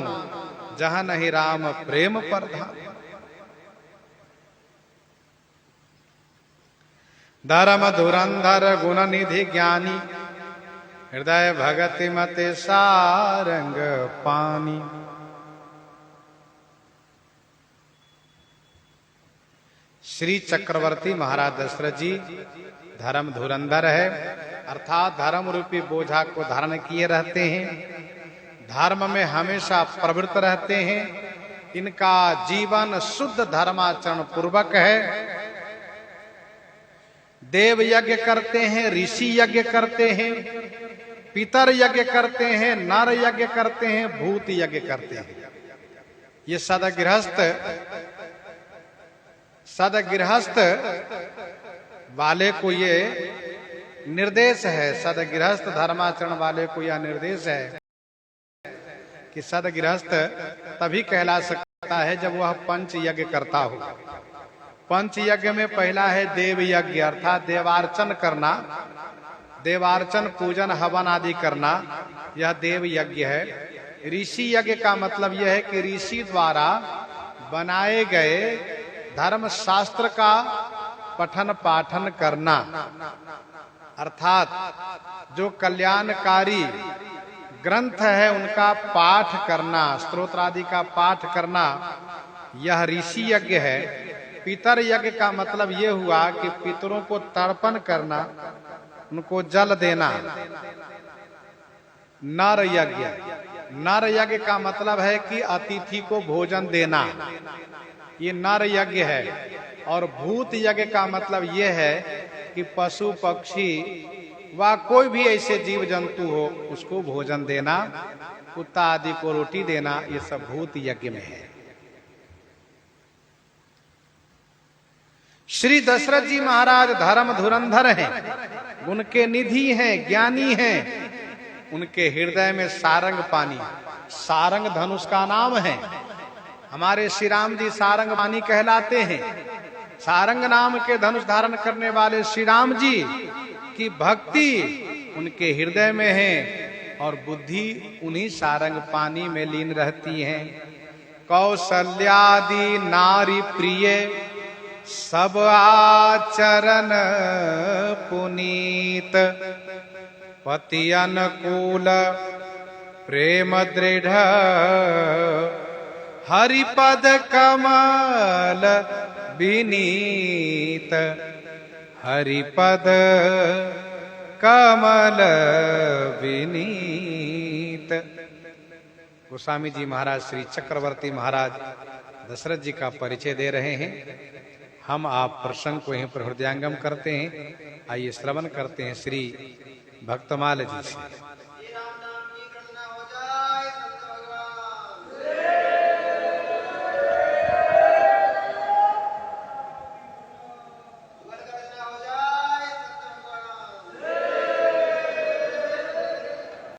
जहाँ नहीं राम प्रेम पर धानु। धर्म धुरंधर गुण निधि ज्ञानी, हृदय भगति मते सारंग पानी। श्री चक्रवर्ती महाराज दशरथ जी धर्म धुरंधर है, अर्थात धर्म रूपी बोझा को धारण किए रहते हैं, धर्म में हमेशा प्रवृत्त रहते हैं। इनका जीवन शुद्ध धर्माचरण पूर्वक है। देव यज्ञ करते हैं, ऋषि यज्ञ करते हैं, पितर यज्ञ करते हैं, नर यज्ञ करते हैं, भूत यज्ञ करते हैं। ये सदगृहस्थ वाले को ये निर्देश है, सदगृहस्थ धर्माचरण वाले को यह निर्देश है कि सदगृहस्थ तभी कहला सकता है जब वह पंच यज्ञ करता हो। पंच यज्ञ में पहला है देव यज्ञ, अर्थात देवार्चन करना, देवार्चन पूजन हवन आदि करना, यह देव यज्ञ है। ऋषि यज्ञ का मतलब यह है कि ऋषि द्वारा बनाए गए धर्म शास्त्र का पठन पाठन करना, अर्थात जो कल्याणकारी ग्रंथ है उनका पाठ करना, स्तोत्र आदि का पाठ करना, यह ऋषि यज्ञ है। पितर यज्ञ का मतलब ये हुआ कि पितरों को तर्पण करना, उनको जल देना। नर यज्ञ का मतलब है कि अतिथि को भोजन देना, ये नर यज्ञ है। और भूत यज्ञ का मतलब ये है कि पशु पक्षी व कोई भी ऐसे जीव जंतु हो उसको भोजन देना, कुत्ता आदि को रोटी देना, ये सब भूत यज्ञ में है। श्री दशरथ जी महाराज धर्म धुरंधर हैं, उनके निधि हैं, ज्ञानी हैं। उनके हृदय में सारंग पानी, सारंग धनुष का नाम है। हमारे श्री राम जी सारंग पानी कहलाते हैं। सारंग नाम के धनुष धारण करने वाले श्री राम जी की भक्ति उनके हृदय में है और बुद्धि उन्हीं सारंग पानी में लीन रहती है। कौशल्यादि नारी प्रिय, सब आचरण पुनीत, पति अनुकूल प्रेम दृढ़, हरिपद कमल विनीत, हरिपद कमल विनीत। गोस्वामी जी महाराज श्री चक्रवर्ती महाराज दशरथ जी का परिचय दे रहे हैं। हम आप प्रसंग को यहीं पर हृदयंगम करते हैं। आइए श्रवण करते हैं श्री भक्तमाल जी से।